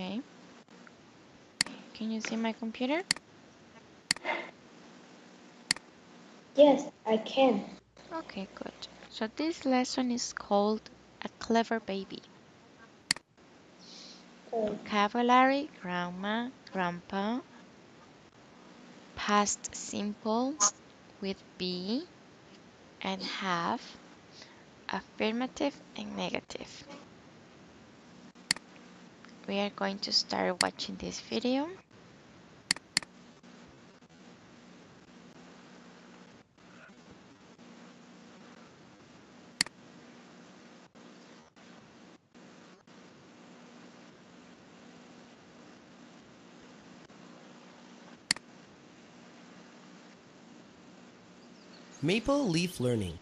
Okay. Can you see my computer? Yes, I can. Okay, good. So this lesson is called A Clever Baby. Vocabulary, grandma, grandpa, past simple with be and have, affirmative and negative. We are going to start watching this video. Maple Leaf Learning.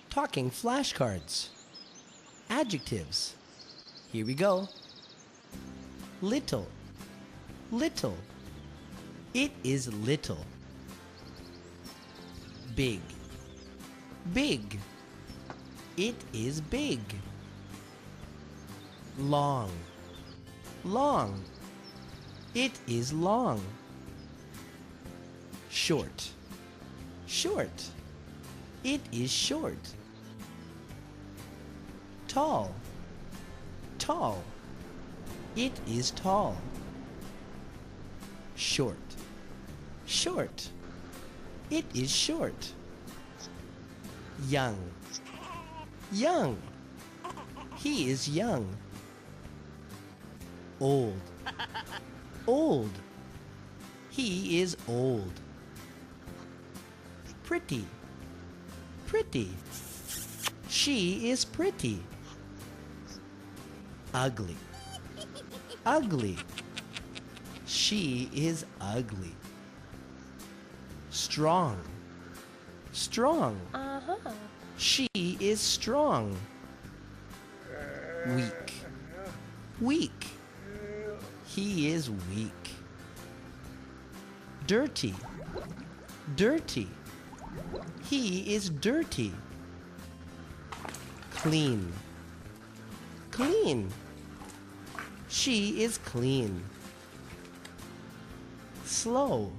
Talking flashcards. Adjectives. Here we go. Little. Little. It is little. Big. Big. It is big. Long. Long. It is long. Short. Short. It is short. Tall. Tall. It is tall. Short. Short. It is short. Young. Young. He is young. Old. Old. He is old. Pretty. Pretty. She is pretty. Ugly. Ugly. She is ugly. Strong. Strong. She is strong. Weak. Weak. He is weak. Dirty. Dirty. He is dirty. Clean. Clean. She is clean. Slow.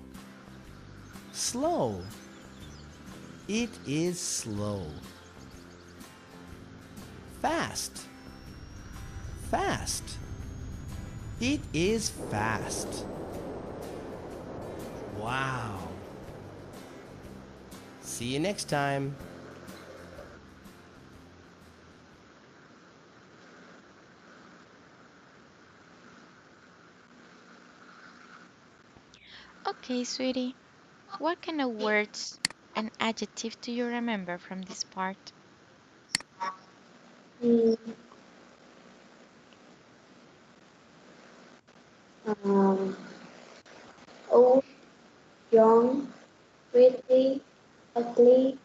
Slow. It is slow. Fast. Fast. It is fast. Wow. See you next time. Okay, sweetie. What kind of words and adjective do you remember from this part? Mm, um, old, young, pretty, ugly,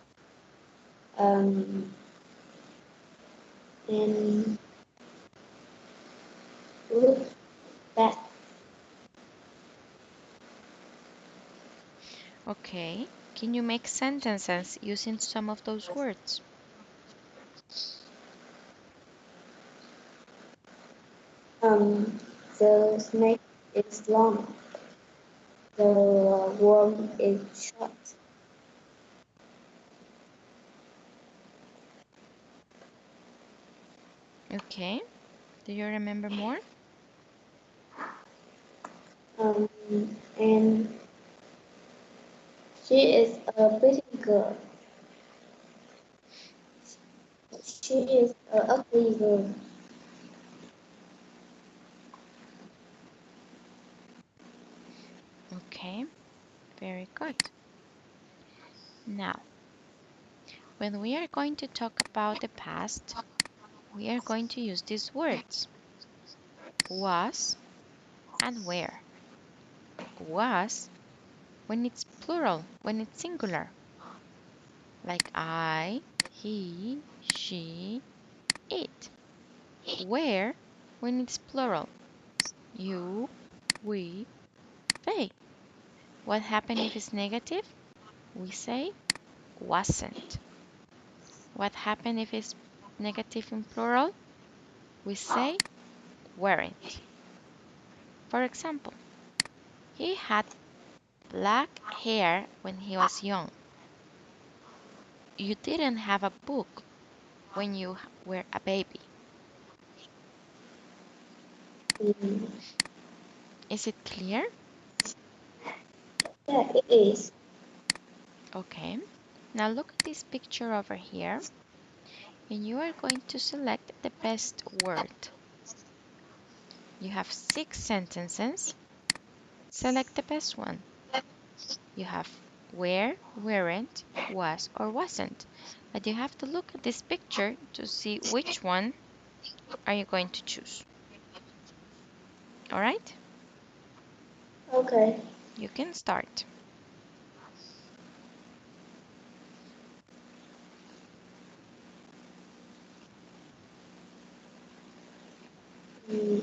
um, and look bad. Okay. Can you make sentences using some of those words? Um, the snake is long. The worm is short. Okay. Do you remember more? Um, and she is a pretty girl. She is a ugly girl. Okay. Very good. Now, when we are going to talk about the past, we are going to use these words, was and where. Was when it's plural, when it's singular, like I, he, she, it. Where when it's plural, you, we, they. What happened if it's negative? We say wasn't. What happened if it's negative in plural? We say weren't. For example, he had black hair when he was young. You didn't have a book when you were a baby. Mm, Is it clear? yeah, it is. Okay. Now look at this picture over here, and you are going to select the best word. You have 6 sentences. Select the best one. You have were, weren't, was, or wasn't. But you have to look at this picture to see which one are you going to choose. All right? Okay. You can start. Mm,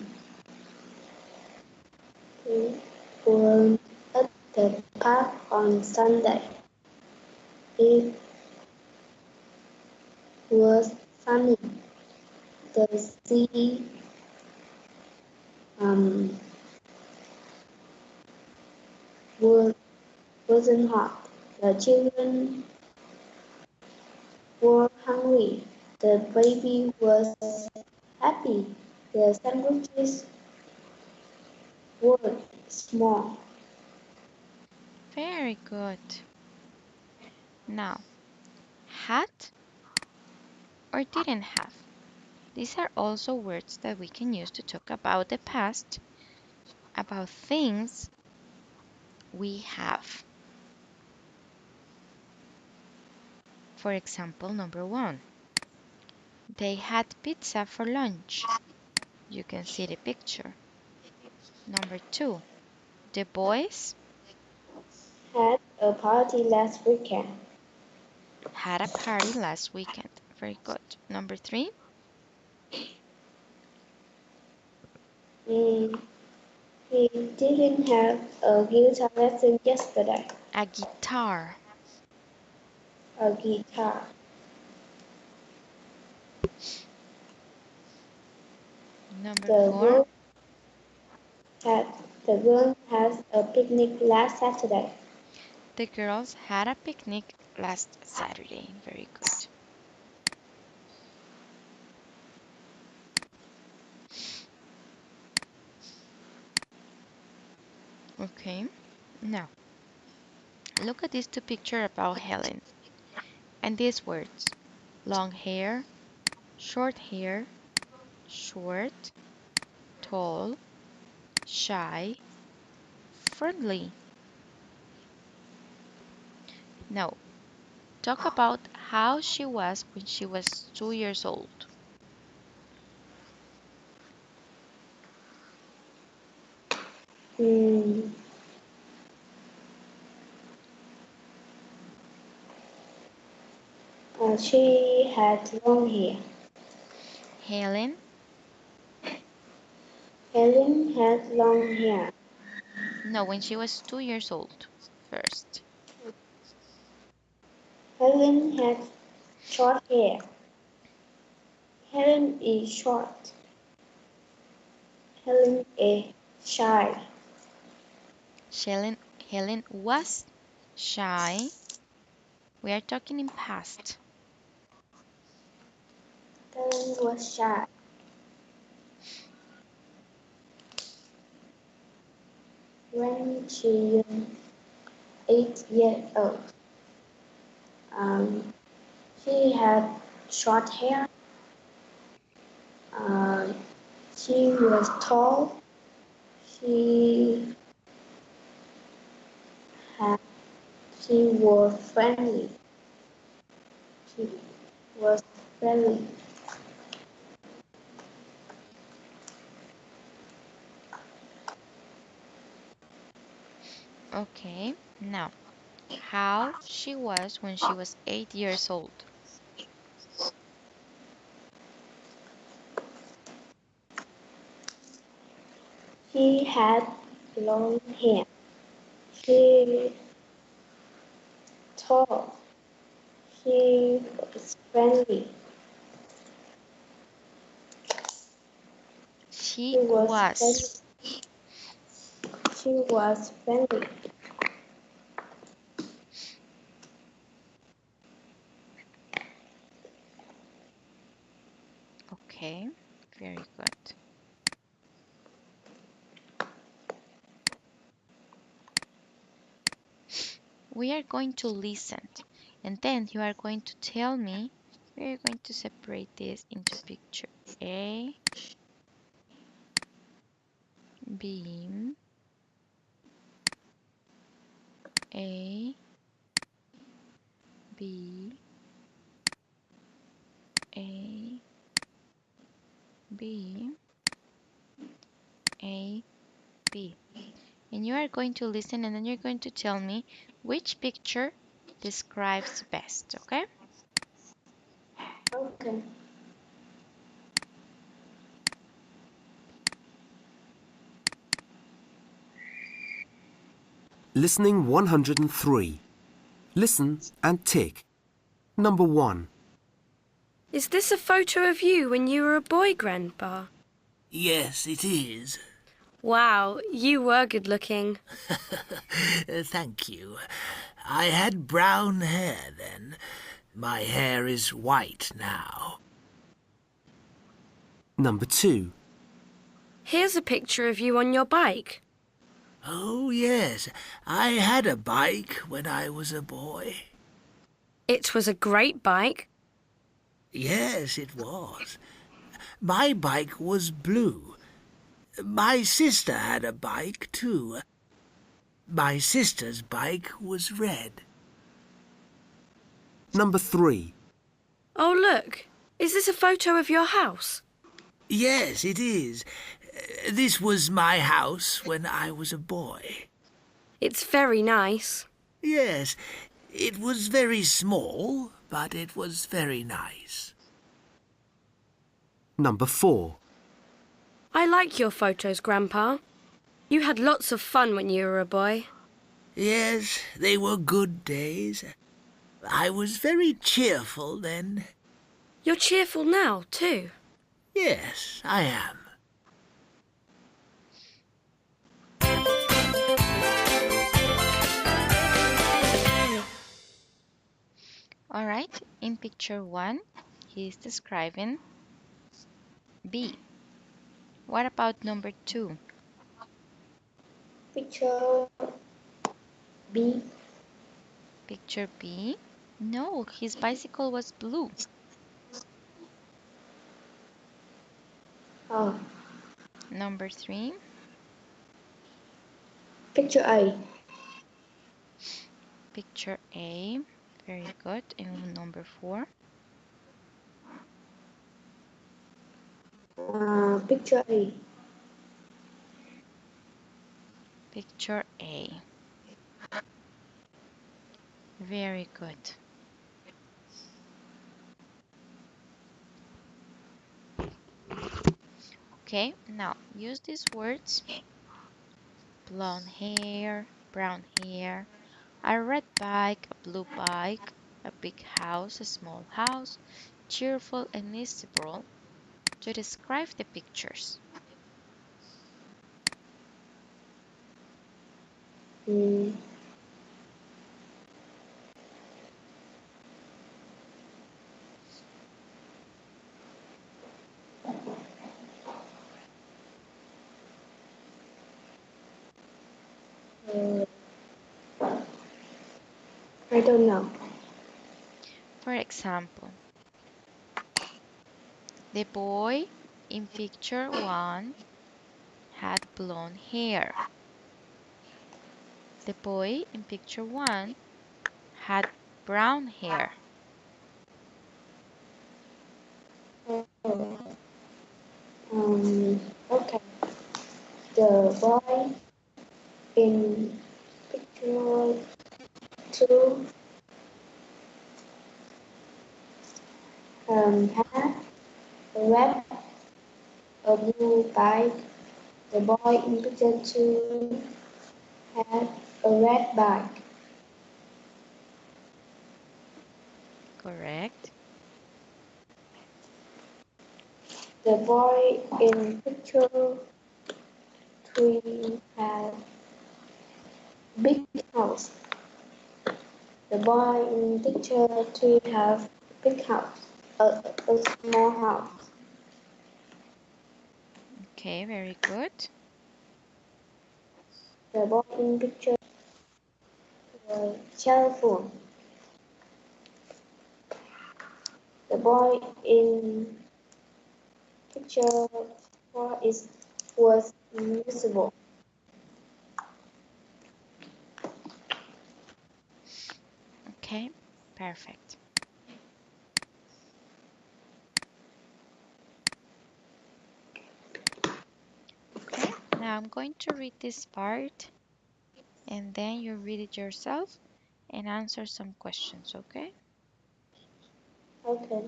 we were at the park on Sunday. It was sunny. The sea um, was, wasn't hot. The children were hungry. The baby was happy. The sandwiches were small. Very good. Now, had or didn't have. These are also words that we can use to talk about the past, about things we have. For example, number one, they had pizza for lunch. You can see the picture. Number two, the boys Had a party last weekend. had a party last weekend. Very good. Number three, Mm, he didn't have a guitar lesson yesterday. a guitar. A guitar. Number The four, girl had the girl has a picnic last Saturday. the girls had a picnic last Saturday. Very good. Okay, now look at these two pictures about Helen and these words long hair, short, tall, shy, friendly. Now, talk about how she was when she was 2 years old. Mm, she had long hair. Helen, Helen had long hair. no, when she was 2 years old first. Helen had short hair. Helen is short. Helen is shy. Helen was shy. We are talking in past. Helen was shy when she was 8 years old. Um, she had short hair. Uh, she was tall. She had. She was friendly. She was friendly. Okay, now, how she was when she was 8 years old. She had long hair. She tall. She was friendly. She was. She was friendly. Okay, very good. We are going to listen, and then you are going to tell me. We are going to separate this into picture A, B, A, B, A, B, A, B. And you are going to listen and then you're going to tell me which picture describes best, okay? Okay. Listening 103. Listen and tick. Number 1. Is this a photo of you when you were a boy, Grandpa? Yes, it is. Wow, you were good looking. Thank you. I had brown hair then. My hair is white now. Number 2. Here's a picture of you on your bike. Oh, yes. I had a bike when I was a boy. It was a great bike. Yes, it was. My bike was blue. My sister had a bike, too. My sister's bike was red. Number 3. Oh, look. Is this a photo of your house? Yes, it is. This was my house when I was a boy. It's very nice. Yes, it was very small, but it was very nice. Number 4. I like your photos, Grandpa. You had lots of fun when you were a boy. Yes, they were good days. I was very cheerful then. You're cheerful now, too. Yes, I am. All right, in picture 1, he is describing B. What about number 2? Picture B. Picture B? No, his bicycle was blue. Oh. Number 3? Picture A. Picture A. Very good. And number 4? Picture A. Picture A. Very good. Okay, now use these words. Blonde hair, brown hair, a red bike, a blue bike, a big house, a small house, cheerful and miserable to describe the pictures. Mm. I don't know. For example, the boy in picture 1 had blonde hair. The boy in picture 1 had brown hair. Okay. The boy in picture 2 had a red, a blue bike. The boy in picture 2 had a red bike. Correct. The boy in picture 3 has a big house. The boy in picture 3 has a big house, a small house. Okay, very good. The boy in picture was cheerful. The boy in picture 4 was invisible. Okay, perfect. Okay, now I'm going to read this part and then you read it yourself and answer some questions, okay? Okay.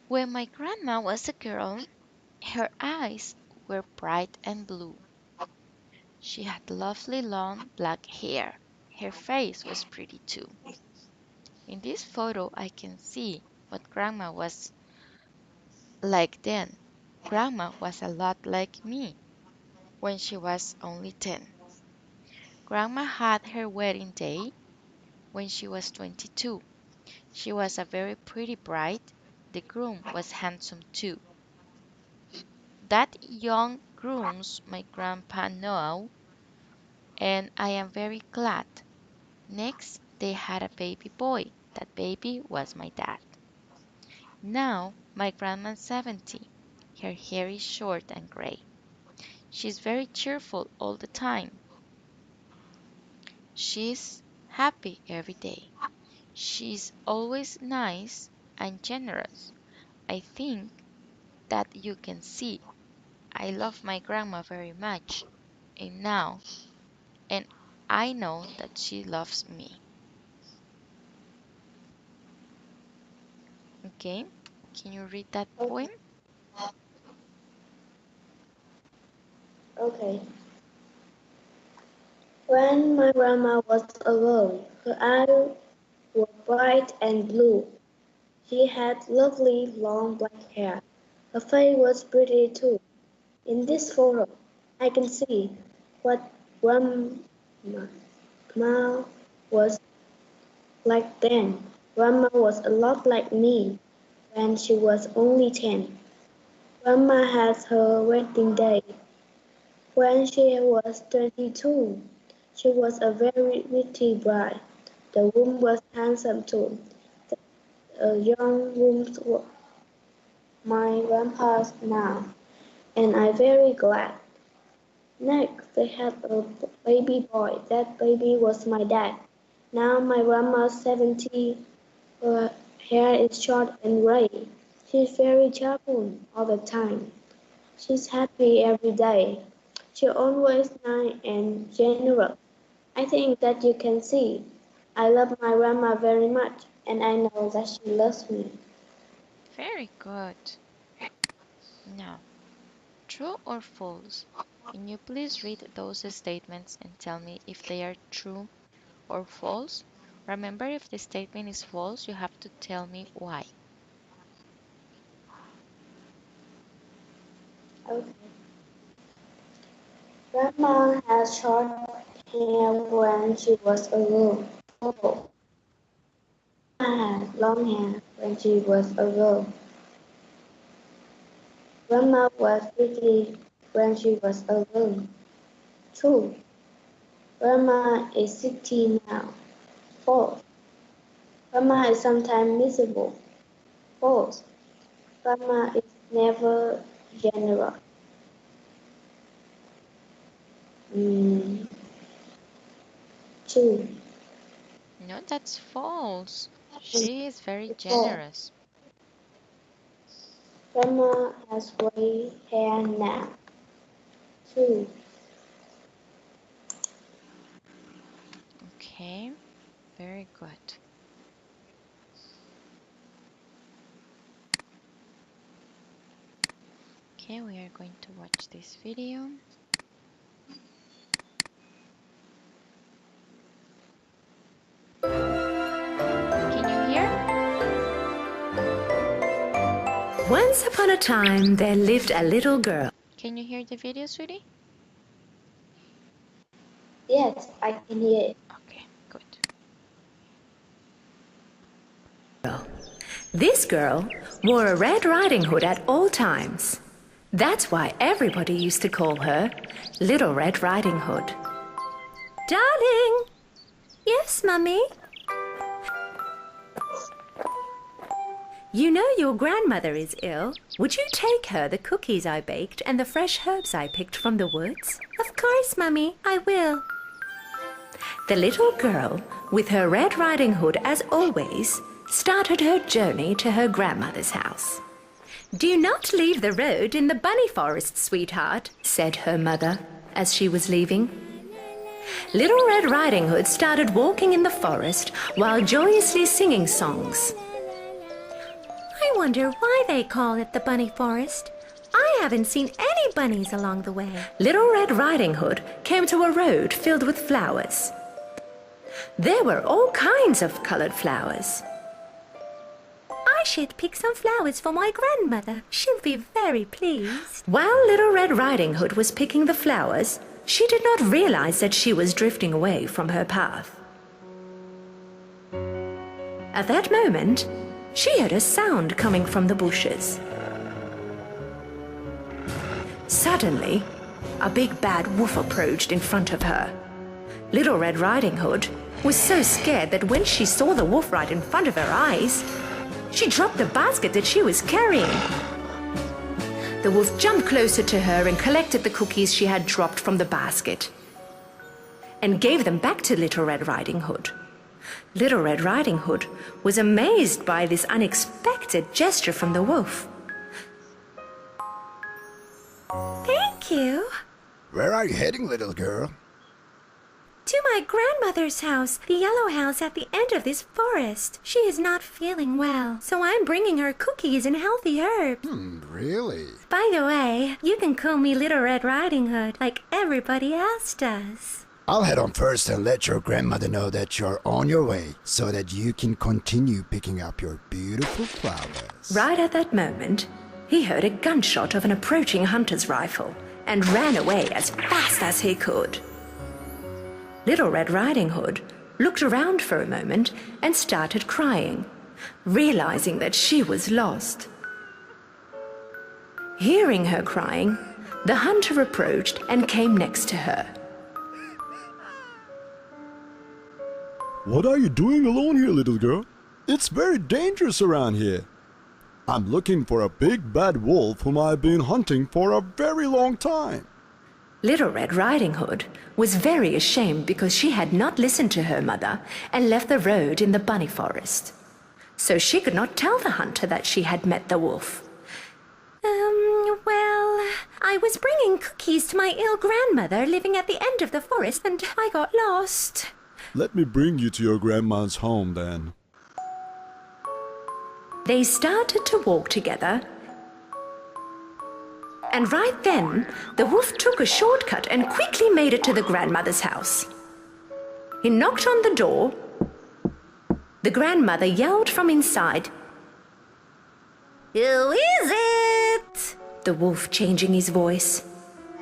When my grandma was a girl, her eyes were bright and blue. She had lovely long black hair. Her face was pretty too. In this photo, I can see what Grandma was like then. Grandma was a lot like me when she was only 10. Grandma had her wedding day when she was 22. She was a very pretty bride. The groom was handsome too. That young groom's my grandpa now, and I am very glad. Next, they had a baby boy. That baby was my dad. Now, my grandma's 70. Her hair is short and gray. She's very cheerful all the time. She's happy every day. She's always nice and generous. I think that you can see. I love my grandma very much. And now, and I know that she loves me. Okay? Can you read that poem? Okay. When my grandma was alone, her eyes were bright and blue. She had lovely long black hair. Her face was pretty too. In this photo, I can see what grandma was like then. Grandma was a lot like me when she was only 10. Grandma had her wedding day when she was 22. She was a very pretty bride. The groom was handsome too. The young grooms were my grandpa's now, and I'm very glad. Next, they had a baby boy. That baby was my dad. Now my grandma's 70. Her hair is short and gray. She's very cheerful all the time. She's happy every day. She's always nice and generous. I think that you can see. I love my grandma very much, and I know that she loves me. Very good. Now, true or false? Can you please read those statements and tell me if they are true or false? Remember, if the statement is false, you have to tell me why. Okay. Grandma had short hair when she was a girl. Grandma had long hair when she was a girl. Grandma was pretty when she was a girl. True. Grandma is 60 now. False. Grandma is sometimes miserable. False. Grandma is never generous. Mm, True. No, that's false. She is very False. generous. Grandma has gray hair now. True. Okay, very good. Okay, we are going to watch this video. Can you hear? Once upon a time, there lived a little girl. Can you hear the video, sweetie? Yes, I can hear it. Okay, good. This girl wore a Red Riding Hood at all times. That's why everybody used to call her Little Red Riding Hood. Darling! Yes, Mummy? You know your grandmother is ill. Would you take her the cookies I baked and the fresh herbs I picked from the woods? Of course, Mummy, I will. The little girl, with her Red Riding Hood as always, started her journey to her grandmother's house. Do not leave the road in the bunny forest, sweetheart, said her mother as she was leaving. Little Red Riding Hood started walking in the forest while joyously singing songs. I wonder why they call it the bunny forest. I haven't seen any bunnies along the way. Little Red Riding Hood came to a road filled with flowers. There were all kinds of colored flowers. I should pick some flowers for my grandmother. She'll be very pleased. While Little Red Riding Hood was picking the flowers, she did not realize that she was drifting away from her path. At that moment, she heard a sound coming from the bushes. Suddenly, a big bad wolf approached in front of her. Little Red Riding Hood was so scared that when she saw the wolf right in front of her eyes, she dropped the basket that she was carrying. The wolf jumped closer to her and collected the cookies she had dropped from the basket and gave them back to Little Red Riding Hood. Little Red Riding Hood was amazed by this unexpected gesture from the wolf. Thank you. Where are you heading, little girl? To my grandmother's house, the yellow house at the end of this forest. She is not feeling well, so I'm bringing her cookies and healthy herbs. Really? By the way, you can call me Little Red Riding Hood like everybody else does. I'll head on first and let your grandmother know that you're on your way so that you can continue picking up your beautiful flowers. Right at that moment, he heard a gunshot of an approaching hunter's rifle and ran away as fast as he could. Little Red Riding Hood looked around for a moment and started crying, realizing that she was lost. Hearing her crying, the hunter approached and came next to her. What are you doing alone here, little girl? It's very dangerous around here. I'm looking for a big bad wolf whom I've been hunting for a very long time. Little Red Riding Hood was very ashamed because she had not listened to her mother and left the road in the bunny forest. So she could not tell the hunter that she had met the wolf. Well, I was bringing cookies to my ill grandmother living at the end of the forest and I got lost. Let me bring you to your grandma's home then. They started to walk together. And right then, the wolf took a shortcut and quickly made it to the grandmother's house. He knocked on the door. The grandmother yelled from inside, "Who is it?" The wolf changing his voice.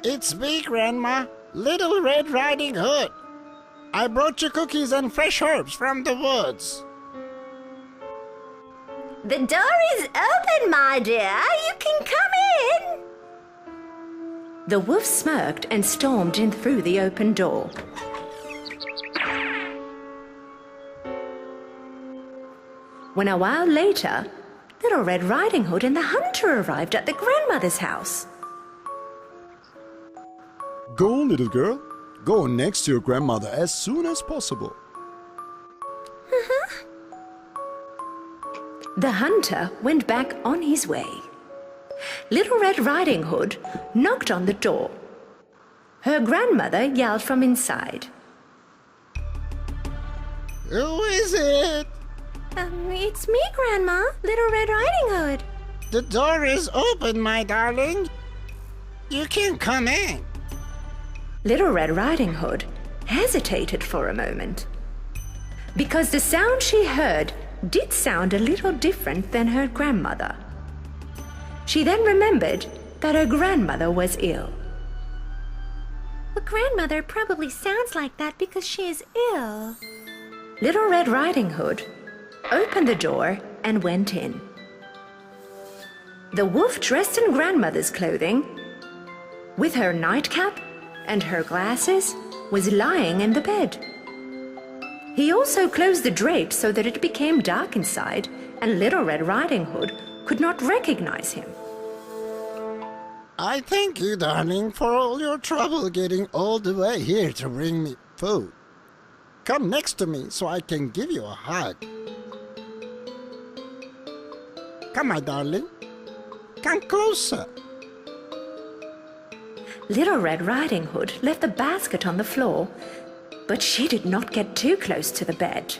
It's me, Grandma, Little Red Riding Hood. I brought you cookies and fresh herbs from the woods. The door is open, my dear. You can come in. The wolf smirked and stormed in through the open door. When a while later, Little Red Riding Hood and the hunter arrived at the grandmother's house. Go, little girl. Go next to your grandmother as soon as possible. The hunter went back on his way. Little Red Riding Hood knocked on the door. Her grandmother yelled from inside. Who is it? It's me, Grandma, Little Red Riding Hood. The door is open, my darling. You can come in. Little Red Riding Hood hesitated for a moment, because the sound she heard did sound a little different than her grandmother. She then remembered that her grandmother was ill. Well, Grandmother probably sounds like that because she is ill. Little Red Riding Hood opened the door and went in. The wolf, dressed in grandmother's clothing, with her nightcap and her glasses, was lying in the bed. He also closed the drapes so that it became dark inside, and Little Red Riding Hood could not recognize him. I thank you, darling, for all your trouble getting all the way here to bring me food. Come next to me so I can give you a hug. Come, my darling. Come closer. Little Red Riding Hood left the basket on the floor, but she did not get too close to the bed,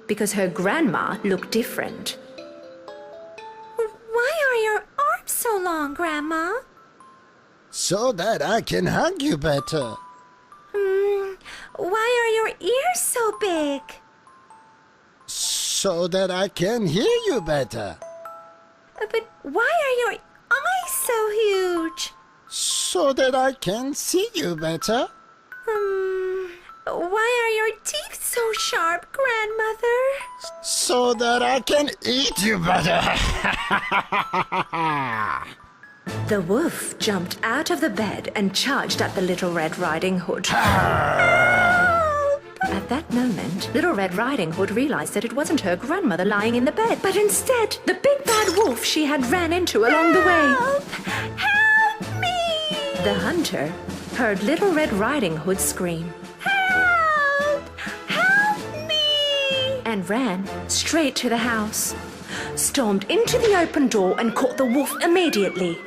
because her grandma looked different. Why are your arms so long, Grandma? So that I can hug you better. Why are your ears so big? So that I can hear you better. But why are your eyes so huge? So that I can see you better. Why are your teeth so sharp, Grandmother? So that I can eat you better. The wolf jumped out of the bed and charged at the Little Red Riding Hood. At that moment, Little Red Riding Hood realized that it wasn't her grandmother lying in the bed, but instead the big bad wolf she had ran into along the way. Help me! The hunter heard Little Red Riding Hood scream. Help! Help me! And ran straight to the house, stormed into the open door and caught the wolf immediately.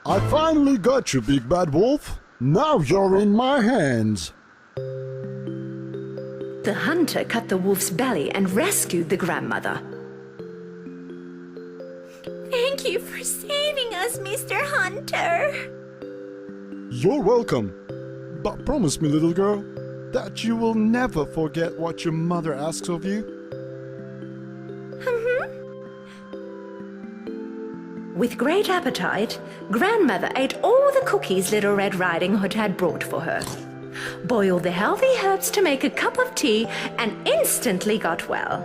I finally got you, Big Bad Wolf. Now you're in my hands. The hunter cut the wolf's belly and rescued the grandmother. Thank you for saving us, Mr. Hunter. You're welcome. But promise me, little girl, that you will never forget what your mother asks of you. With great appetite, Grandmother ate all the cookies Little Red Riding Hood had brought for her, boiled the healthy herbs to make a cup of tea, and instantly got well.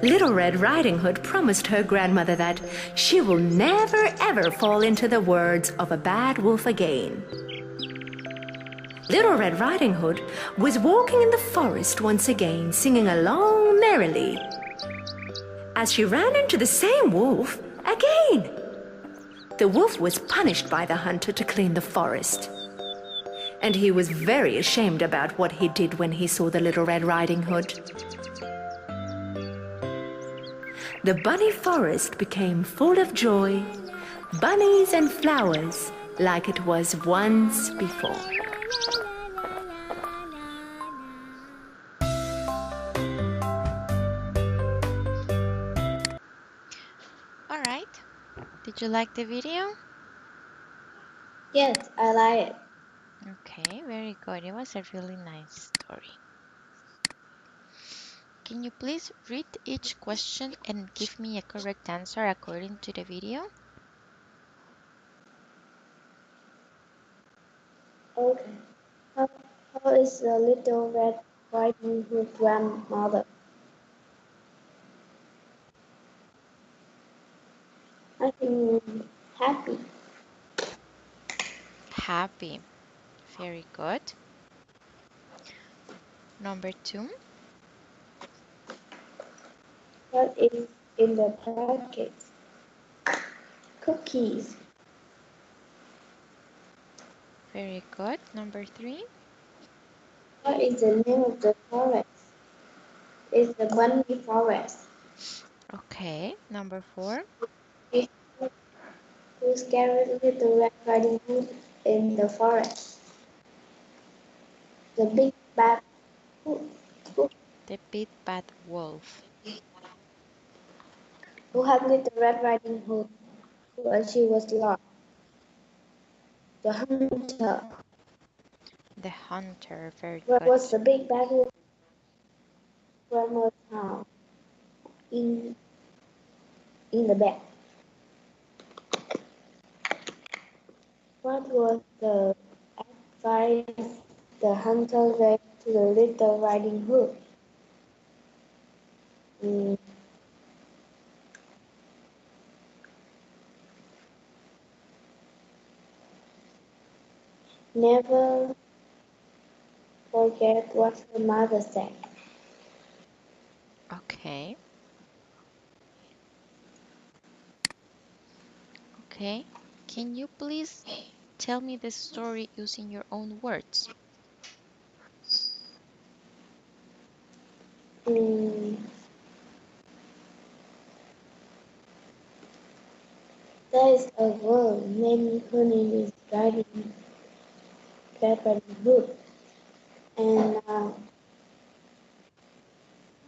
Little Red Riding Hood promised her grandmother that she will never ever fall into the words of a bad wolf again. Little Red Riding Hood was walking in the forest once again, singing along merrily, as she ran into the same wolf again. The wolf was punished by the hunter to clean the forest, and he was very ashamed about what he did when he saw the Little Red Riding Hood. The bunny forest became full of joy, bunnies and flowers like it was once before. Alright, did you like the video? Yes, I like it. Okay, very good. It was a really nice story. Can you please read each question and give me a correct answer according to the video? Okay. How is the Little Red Riding Hood grandmother? I think happy. Happy. Very good. Number 2. What is in the packet? Cookies. Very good. Number 3. What is the name of the forest? It's the bunny forest. Okay. Number 4. Who scared Little Red Riding Hood in the forest? The big bad wolf. The big bad wolf. Who had Little Red Riding Hood when she was lost? The hunter. The hunter. Very Where good. was the big bad wolf? Grandma's house. In in the bed. What was the advice the hunter gave to the Little Riding Hood? Never forget what her mother said. Okay. Okay. Can you please tell me the story using your own words? There is a girl named her name is Riding Hood, and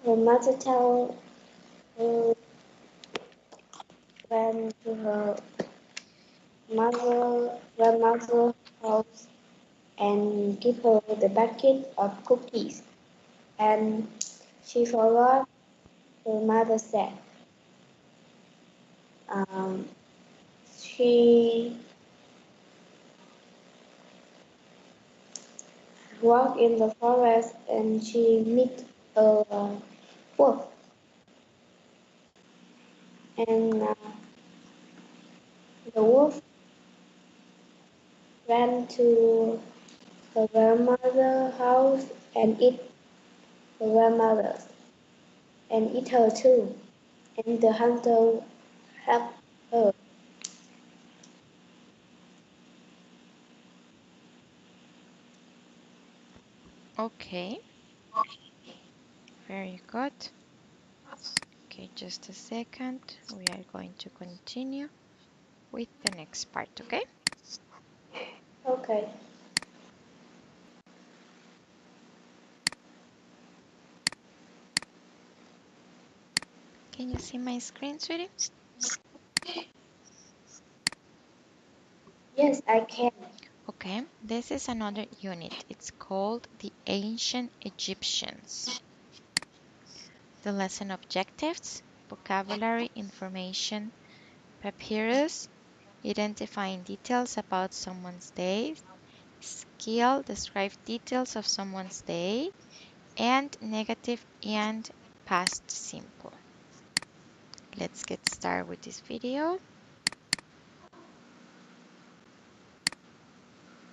her mother tell her went to her grandmother's house and give her the bucket of cookies, and she forgot her mother said. She walked in the forest and she met a wolf. And the wolf ran to her grandmother's house and eat her grandmother and eat her too. And the hunter helped her. Okay. Very good. Okay, just a second. We are going to continue with the next part, okay? Okay. Can you see my screen, sweetie? Yes, I can. Okay, this is another unit. It's called the Ancient Egyptians. The lesson objectives: vocabulary, information, papyrus, identifying details about someone's day, skill, describe details of someone's day, and negative and past simple. Let's get started with this video.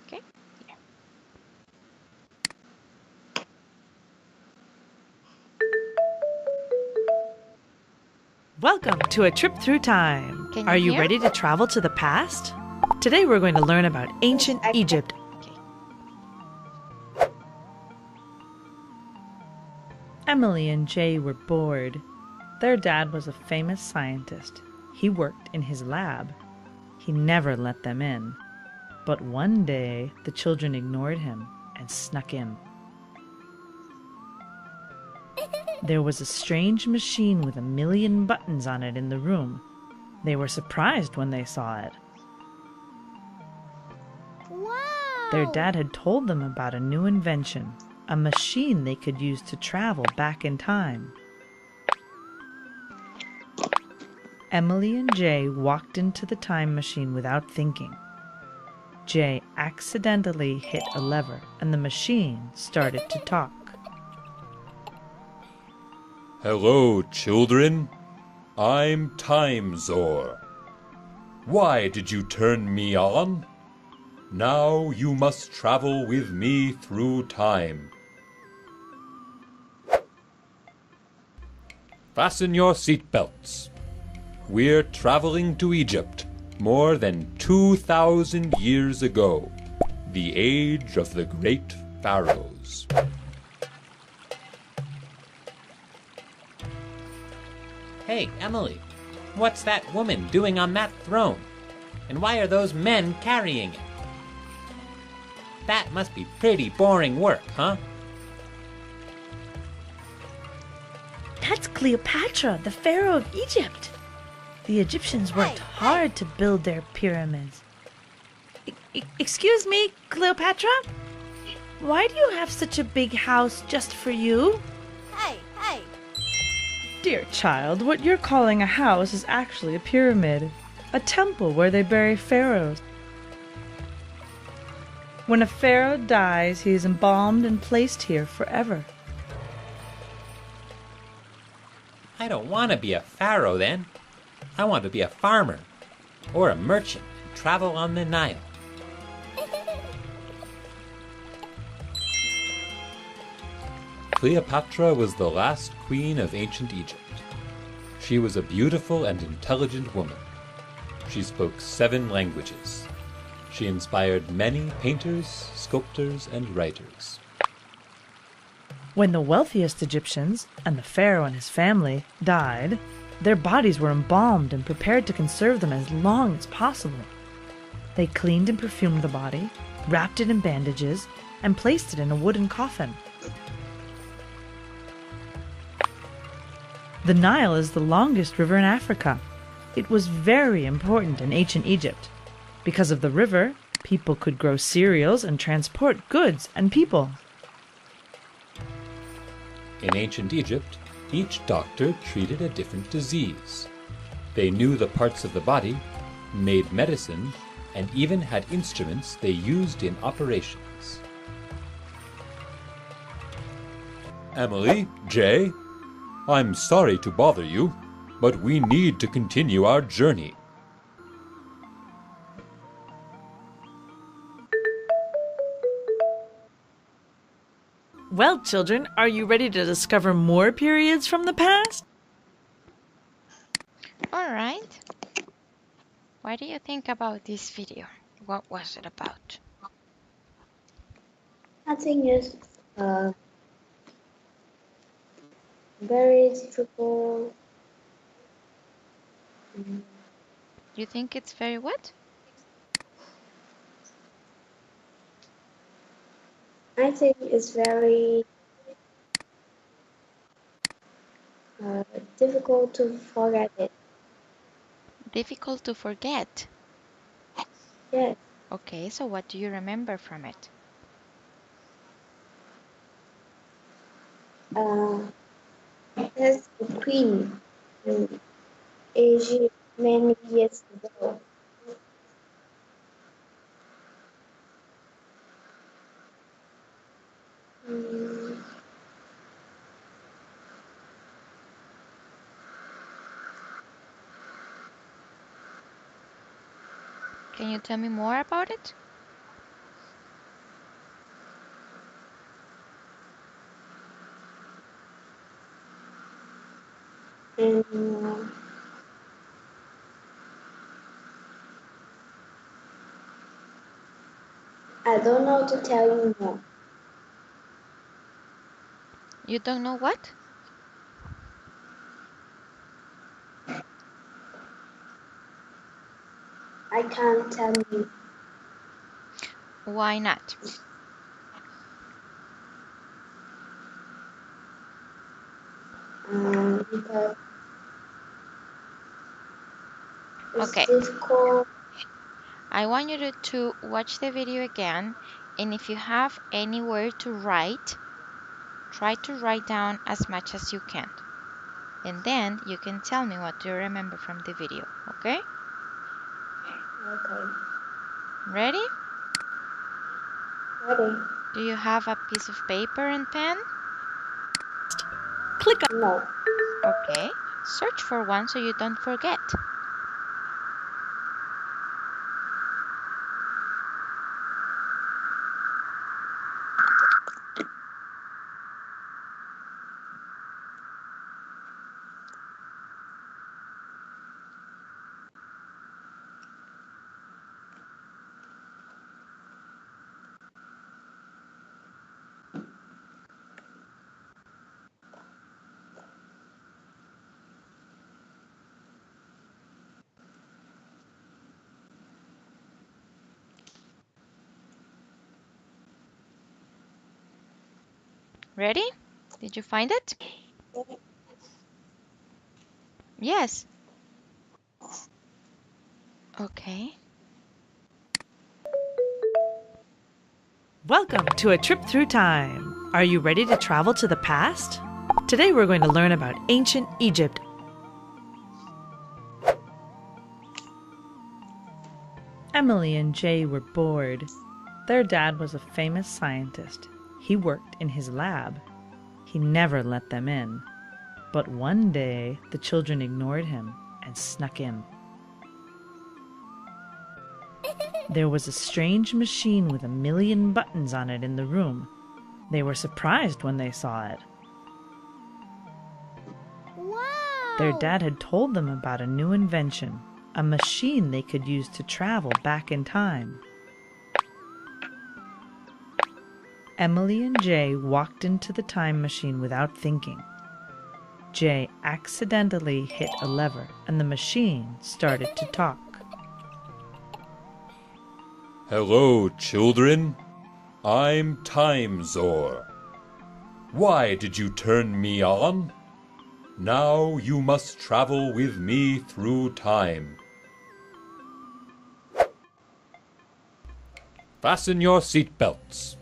Okay, here. Welcome to a trip through time. Can Are you hear? ready to travel to the past? Today we're going to learn about ancient Egypt. Okay. Emily and Jay were bored. Their dad was a famous scientist. He worked in his lab. He never let them in. But one day, the children ignored him and snuck in. There was a strange machine with 1,000,000 buttons on it in the room. They were surprised when they saw it. Wow! Their dad had told them about a new invention, a machine they could use to travel back in time. Emily and Jay walked into the time machine without thinking. Jay accidentally hit a lever and the machine started to talk. Hello, children. I'm Time Zor. Why did you turn me on? Now you must travel with me through time. Fasten your seatbelts. We're traveling to Egypt more than 2,000 years ago, the age of the great pharaohs. Hey, Emily, what's that woman doing on that throne? And why are those men carrying it? That must be pretty boring work, huh? That's Cleopatra, the pharaoh of Egypt. The Egyptians worked hard to build their pyramids. Excuse me, Cleopatra? Why do you have such a big house just for you? Hey, hey! Dear child, what you're calling a house is actually a pyramid, a temple where they bury pharaohs. When a pharaoh dies, he is embalmed and placed here forever. I don't want to be a pharaoh then. I want to be a farmer or a merchant and travel on the Nile. Cleopatra was the last queen of ancient Egypt. She was a beautiful and intelligent woman. She spoke 7 languages. She inspired many painters, sculptors, and writers. When the wealthiest Egyptians, and the pharaoh and his family, died, their bodies were embalmed and prepared to conserve them as long as possible. They cleaned and perfumed the body, wrapped it in bandages, and placed it in a wooden coffin. The Nile is the longest river in Africa. It was very important in ancient Egypt. Because of the river, people could grow cereals and transport goods and people. In ancient Egypt, each doctor treated a different disease. They knew the parts of the body, made medicine, and even had instruments they used in operations. Emily, Jay, I'm sorry to bother you, but we need to continue our journey. Well, children, are you ready to discover more periods from the past? All right. What do you think about this video? What was it about? I think it's very difficult. You think it's very what? I think it's very difficult to forget it. Difficult to forget. Yes. Okay, so what do you remember from it? There's a queen in Asia many years ago. Can you tell me more about it? And I don't know to tell you more. You don't know what? I can't tell you. Why not? Because it's Okay. difficult. I want you to watch the video again, and if you have anywhere to write, try to write down as much as you can. And then you can tell me what you remember from the video, okay? Okay. Ready? Ready? Do you have a piece of paper and pen? Click on. No. Okay. Search for one so you don't forget. Ready? Did you find it? Yes. Okay. Welcome to a trip through time. Are you ready to travel to the past? Today we're going to learn about ancient Egypt. Emily and Jay were bored. Their dad was a famous scientist. He worked in his lab. He never let them in. But one day, the children ignored him and snuck in. There was a strange machine with 1,000,000 buttons on it in the room. They were surprised when they saw it. Wow! Their dad had told them about a new invention, a machine they could use to travel back in time. Emily and Jay walked into the time machine without thinking. Jay accidentally hit a lever and the machine started to talk. Hello, children. I'm Timezor. Why did you turn me on? Now you must travel with me through time. Fasten your seatbelts.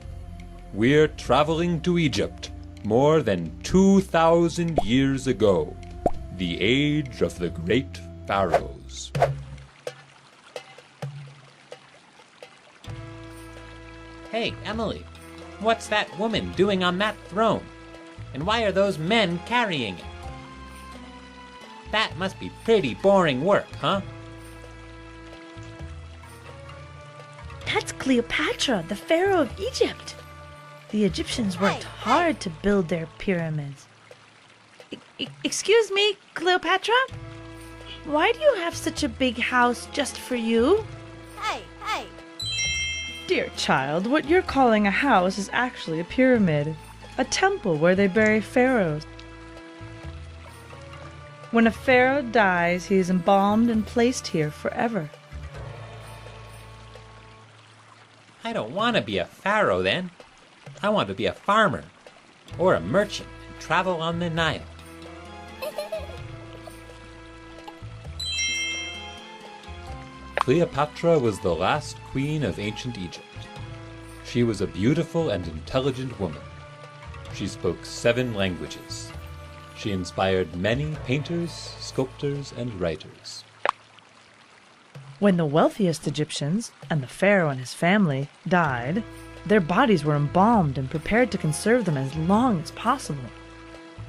We're traveling to Egypt more than 2,000 years ago, the age of the great pharaohs. Hey, Emily, what's that woman doing on that throne? And why are those men carrying it? That must be pretty boring work, huh? That's Cleopatra, the pharaoh of Egypt. The Egyptians worked hard to build their pyramids. Excuse me, Cleopatra? Why do you have such a big house just for you? Hey! Dear child, what you're calling a house is actually a pyramid, a temple where they bury pharaohs. When a pharaoh dies, he is embalmed and placed here forever. I don't want to be a pharaoh then. I want to be a farmer or a merchant and travel on the Nile. Cleopatra was the last queen of ancient Egypt. She was a beautiful and intelligent woman. She spoke 7 languages. She inspired many painters, sculptors, and writers. When the wealthiest Egyptians, and the pharaoh and his family, died, their bodies were embalmed and prepared to conserve them as long as possible.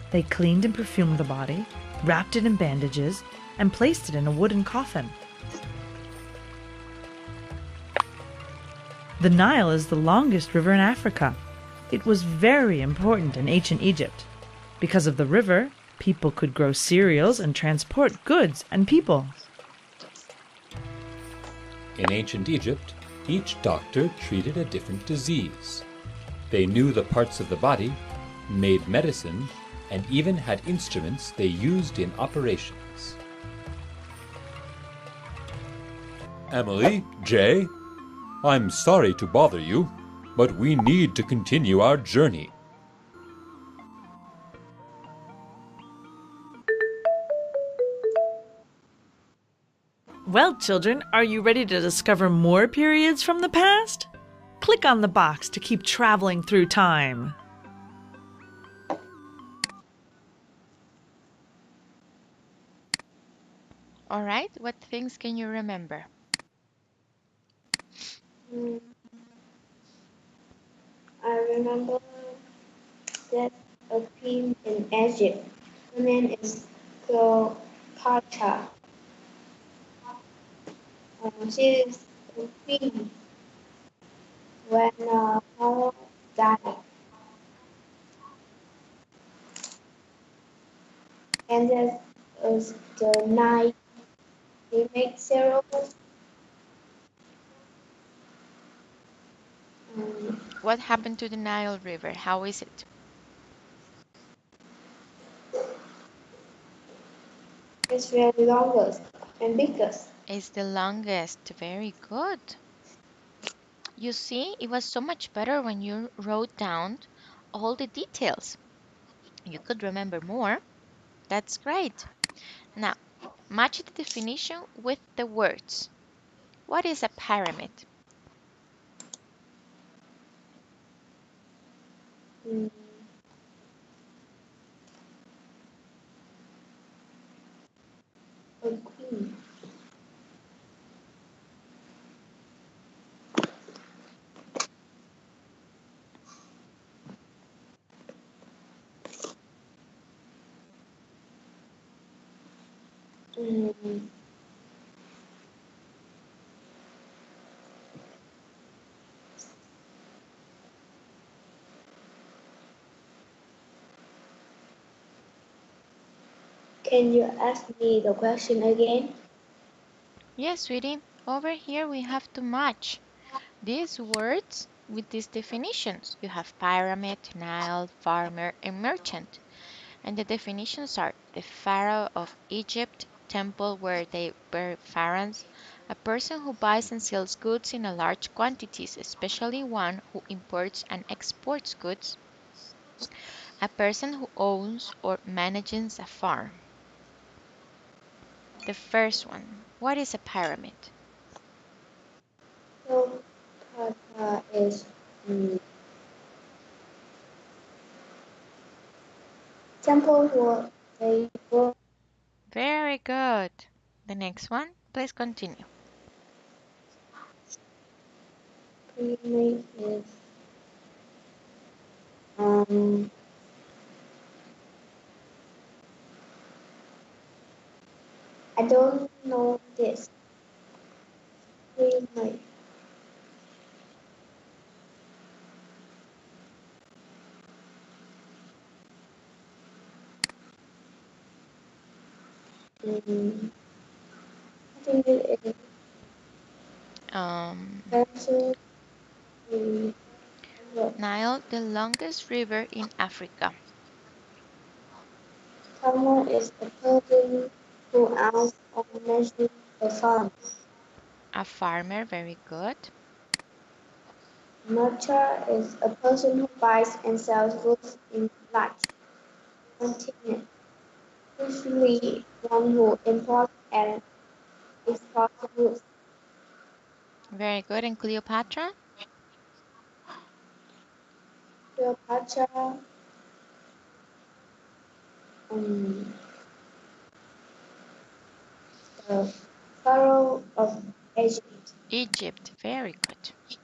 They cleaned and perfumed the body, wrapped it in bandages, and placed it in a wooden coffin. The Nile is the longest river in Africa. It was very important in ancient Egypt. Because of the river, people could grow cereals and transport goods and people. In ancient Egypt, each doctor treated a different disease. They knew the parts of the body, made medicine, and even had instruments they used in operations. Emily, Jay, I'm sorry to bother you, but we need to continue our journey. Well, children, are you ready to discover more periods from the past? Click on the box to keep traveling through time. All right, what things can you remember? I remember that a queen in Egypt. Her name is Cleopatra. She is the queen when Pharaoh died. And there is the night they make cereals. What happened to the Nile River? How is it? It's very longest and biggest. It's the longest. Very good. You see, it was so much better when you wrote down all the details. You could remember more. That's great. Now, match the definition with the words. What is a pyramid? A queen. Mm. Can you ask me the question again? Yes, sweetie. Over here we have to match these words with these definitions. You have pyramid, Nile, farmer, and merchant. And the definitions are the pharaoh of Egypt, temple where they were pharaohs, a person who buys and sells goods in a large quantities, especially one who imports and exports goods, a person who owns or manages a farm. The first one, what is a pyramid? So, is temple where they were. Very good. The next one, please continue. Pyramid is um I don't know this. Pyramid. I think it is Um, pencil. um, Nile, the longest river in Africa. Farmer is a person who owns or manages a farm. A farmer, very good. Merchant is a person who buys and sells goods in large quantities, usually one who imports and exports goods. Very good. And Cleopatra? Cleopatra um, the pharaoh of Egypt. Egypt, very good.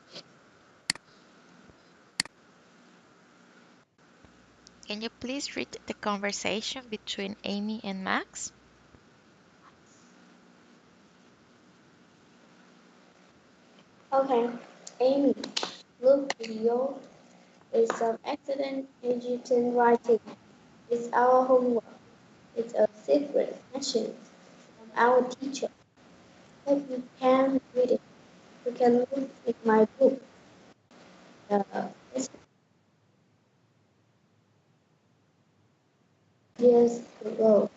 Can you please read the conversation between Amy and Max? Okay, Amy, look, Leo, it's some excellent Egyptian writing. It's our homework. It's a secret message from our teacher. But you can read it. You can look in my book. It's years ago.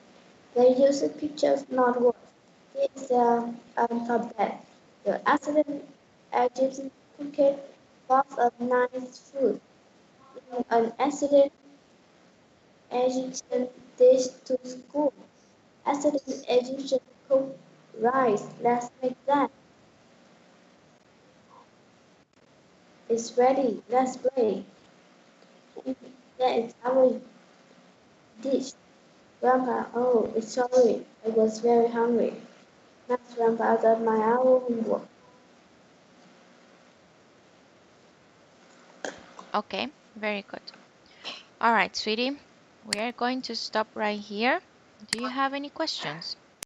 They use pictures, not words. Here's the alphabet. The accident Egyptian cricket lots of nice food. In an accident Egyptian dish to school. Accident Egyptian cook rice. Let's make that. It's ready. Let's play. That is our dish. Grandpa, oh, sorry. I was very hungry. Max Grandpa done my homework. Okay, very good. All right, sweetie, we are going to stop right here. Do you have any questions?